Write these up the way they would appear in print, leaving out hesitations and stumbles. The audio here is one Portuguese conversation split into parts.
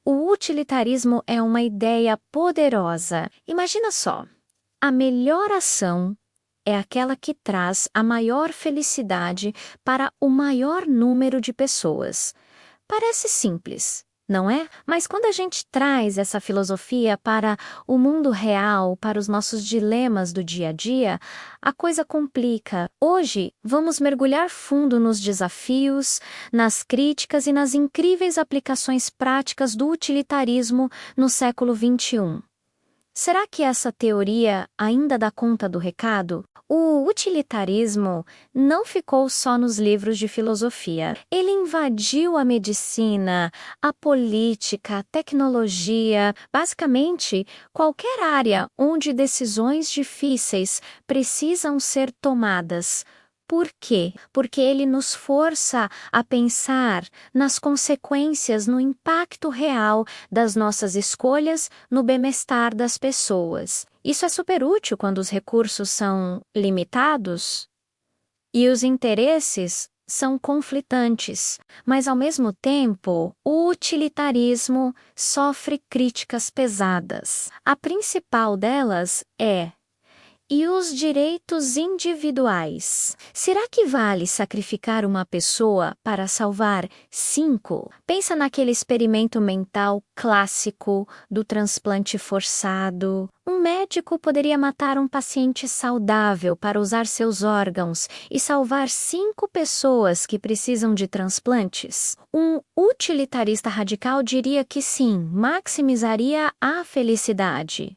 O utilitarismo é uma ideia poderosa. Imagina só, a melhor ação é aquela que traz a maior felicidade para o maior número de pessoas. Parece simples, não é? Mas quando a gente traz essa filosofia para o mundo real, para os nossos dilemas do dia a dia, a coisa complica. Hoje, vamos mergulhar fundo nos desafios, nas críticas e nas incríveis aplicações práticas do utilitarismo no século XXI. Será que essa teoria ainda dá conta do recado? O utilitarismo não ficou só nos livros de filosofia. Ele invadiu a medicina, a política, a tecnologia, basicamente qualquer área onde decisões difíceis precisam ser tomadas. Por quê? Porque ele nos força a pensar nas consequências, no impacto real das nossas escolhas no bem-estar das pessoas. Isso é super útil quando os recursos são limitados e os interesses são conflitantes, mas ao mesmo tempo, o utilitarismo sofre críticas pesadas. A principal delas é: e os direitos individuais? Será que vale sacrificar uma pessoa para salvar 5? Pensa naquele experimento mental clássico do transplante forçado. Um médico poderia matar um paciente saudável para usar seus órgãos e salvar 5 pessoas que precisam de transplantes? Um utilitarista radical diria que sim, maximizaria a felicidade.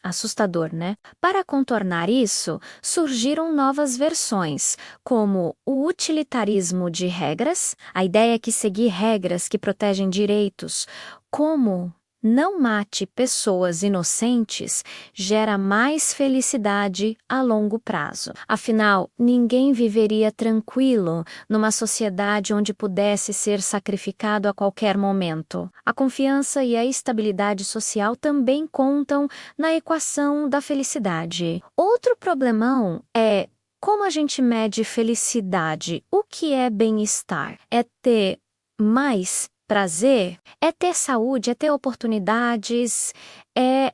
Assustador, né? Para contornar isso, surgiram novas versões, como o utilitarismo de regras, a ideia é que seguir regras que protegem direitos, como não mate pessoas inocentes, gera mais felicidade a longo prazo. Afinal, ninguém viveria tranquilo numa sociedade onde pudesse ser sacrificado a qualquer momento. A confiança e a estabilidade social também contam na equação da felicidade. Outro problemão é como a gente mede felicidade. O que é bem-estar? É ter mais prazer? É ter saúde? É ter oportunidades? É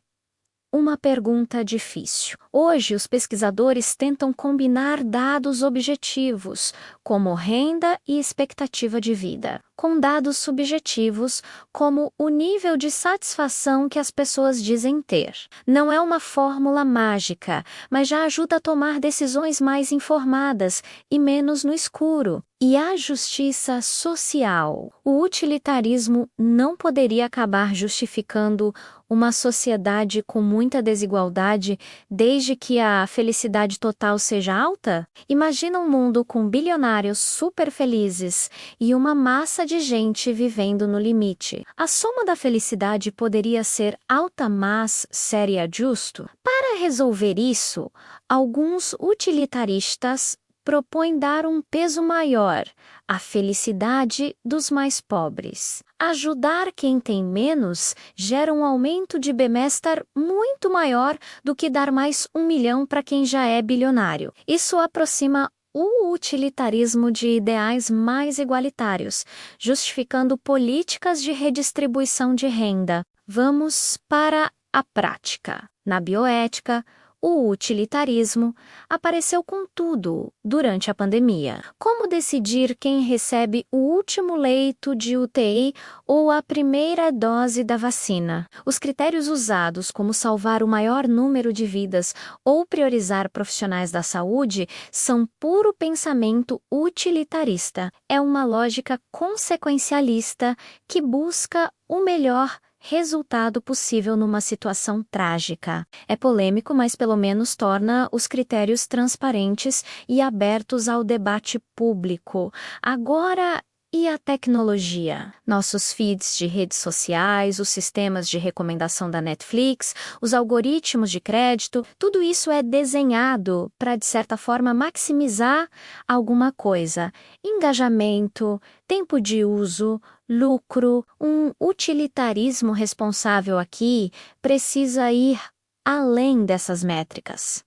uma pergunta difícil. Hoje, os pesquisadores tentam combinar dados objetivos, como renda e expectativa de vida, com dados subjetivos, como o nível de satisfação que as pessoas dizem ter. Não é uma fórmula mágica, mas já ajuda a tomar decisões mais informadas e menos no escuro. E a justiça social? O utilitarismo não poderia acabar justificando uma sociedade com muita desigualdade desde que a felicidade total seja alta? Imagina um mundo com bilionários super felizes e uma massa de gente vivendo no limite. A soma da felicidade poderia ser alta, mas séria, justo? Para resolver isso, alguns utilitaristas propõe dar um peso maior à felicidade dos mais pobres. Ajudar quem tem menos gera um aumento de bem-estar muito maior do que dar mais 1 milhão para quem já é bilionário. Isso aproxima o utilitarismo de ideais mais igualitários, justificando políticas de redistribuição de renda. Vamos para a prática. Na bioética, o utilitarismo apareceu com tudo durante a pandemia. Como decidir quem recebe o último leito de UTI ou a primeira dose da vacina? Os critérios usados, como salvar o maior número de vidas ou priorizar profissionais da saúde, são puro pensamento utilitarista. É uma lógica consequencialista que busca o melhor resultado possível numa situação trágica. É polêmico, mas pelo menos torna os critérios transparentes e abertos ao debate público. Agora, e a tecnologia? Nossos feeds de redes sociais, os sistemas de recomendação da Netflix, os algoritmos de crédito, tudo isso é desenhado para, de certa forma, maximizar alguma coisa. Engajamento, tempo de uso, lucro. Um utilitarismo responsável aqui precisa ir além dessas métricas.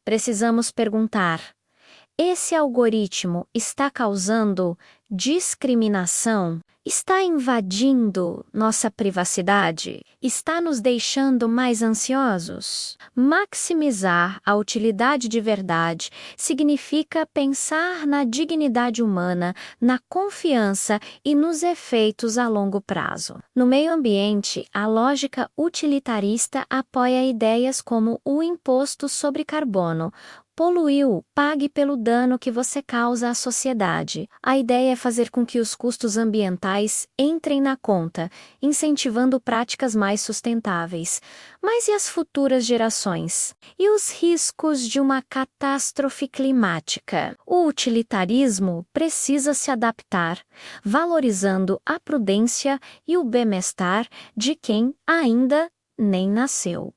Precisamos perguntar: esse algoritmo está causando discriminação? está invadindo nossa privacidade? Está nos deixando mais ansiosos? Maximizar a utilidade de verdade significa pensar na dignidade humana, na confiança e nos efeitos a longo prazo. No meio ambiente, a lógica utilitarista apoia ideias como o imposto sobre carbono. Poluiu, pague pelo dano que você causa à sociedade. A ideia é fazer com que os custos ambientais entrem na conta, incentivando práticas mais sustentáveis. Mas e as futuras gerações? E os riscos de uma catástrofe climática? O utilitarismo precisa se adaptar, valorizando a prudência e o bem-estar de quem ainda nem nasceu.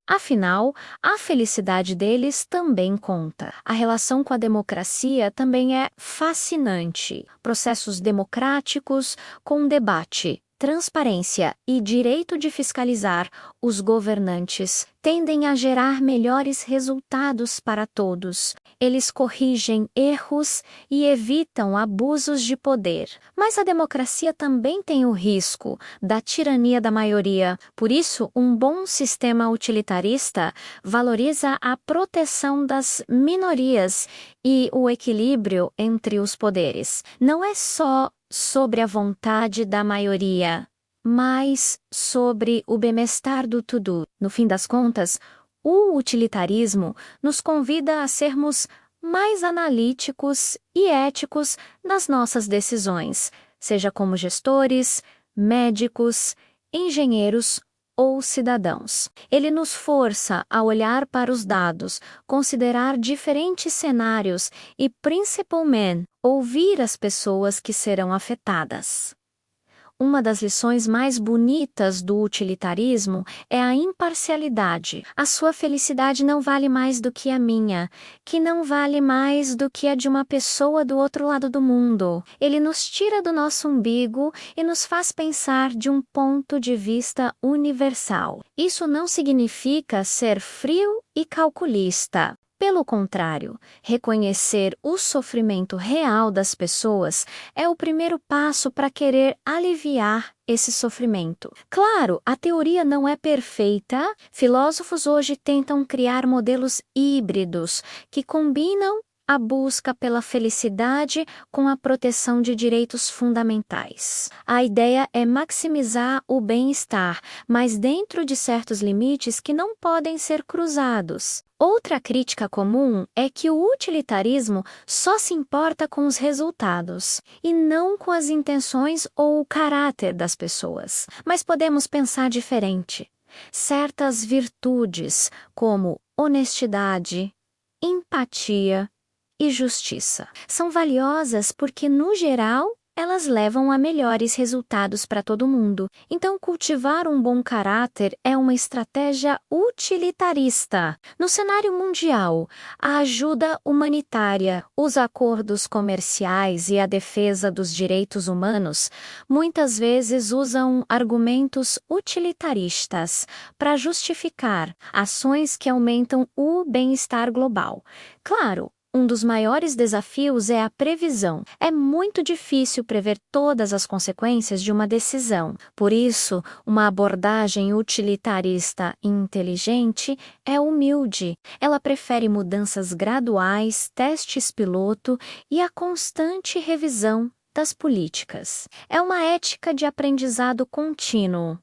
Afinal, a felicidade deles também conta. A relação com a democracia também é fascinante. Processos democráticos com debate, transparência e direito de fiscalizar os governantes tendem a gerar melhores resultados para todos. Eles corrigem erros e evitam abusos de poder. Mas a democracia também tem o risco da tirania da maioria. Por isso, um bom sistema utilitarista valoriza a proteção das minorias e o equilíbrio entre os poderes. Não é só sobre a vontade da maioria, mas sobre o bem-estar do todo. No fim das contas, o utilitarismo nos convida a sermos mais analíticos e éticos nas nossas decisões, seja como gestores, médicos, engenheiros ou cidadãos. Ele nos força a olhar para os dados, considerar diferentes cenários e, principalmente, ouvir as pessoas que serão afetadas. Uma das lições mais bonitas do utilitarismo é a imparcialidade. A sua felicidade não vale mais do que a minha, que não vale mais do que a de uma pessoa do outro lado do mundo. Ele nos tira do nosso umbigo e nos faz pensar de um ponto de vista universal. Isso não significa ser frio e calculista. Pelo contrário, reconhecer o sofrimento real das pessoas é o primeiro passo para querer aliviar esse sofrimento. Claro, a teoria não é perfeita. Filósofos hoje tentam criar modelos híbridos que combinam a busca pela felicidade com a proteção de direitos fundamentais. A ideia é maximizar o bem-estar, mas dentro de certos limites que não podem ser cruzados. Outra crítica comum é que o utilitarismo só se importa com os resultados e não com as intenções ou o caráter das pessoas. Mas podemos pensar diferente. Certas virtudes, como honestidade, empatia e justiça, são valiosas porque, no geral, elas levam a melhores resultados para todo mundo. Então, cultivar um bom caráter é uma estratégia utilitarista. No cenário mundial, a ajuda humanitária, os acordos comerciais e a defesa dos direitos humanos muitas vezes usam argumentos utilitaristas para justificar ações que aumentam o bem-estar global. Claro, um dos maiores desafios é a previsão. É muito difícil prever todas as consequências de uma decisão. Por isso, uma abordagem utilitarista inteligente é humilde. Ela prefere mudanças graduais, testes piloto e a constante revisão das políticas. É uma ética de aprendizado contínuo.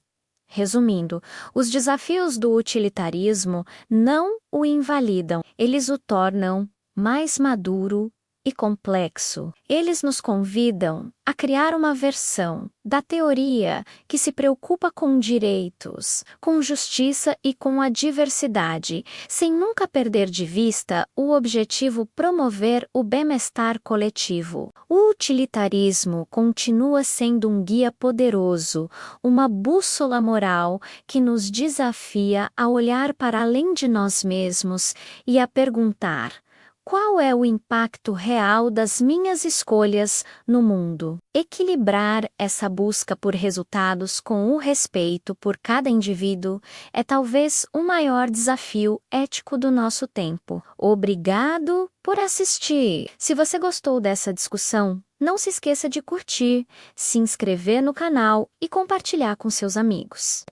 Resumindo, os desafios do utilitarismo não o invalidam, eles o tornam mais maduro e complexo. Eles nos convidam a criar uma versão da teoria que se preocupa com direitos, com justiça e com a diversidade, sem nunca perder de vista o objetivo promover o bem-estar coletivo. O utilitarismo continua sendo um guia poderoso, uma bússola moral que nos desafia a olhar para além de nós mesmos e a perguntar: qual é o impacto real das minhas escolhas no mundo? Equilibrar essa busca por resultados com o respeito por cada indivíduo é talvez o maior desafio ético do nosso tempo. Obrigado por assistir! Se você gostou dessa discussão, Não se esqueça de curtir, se inscrever no canal e compartilhar com seus amigos.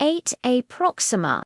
8a Proxima.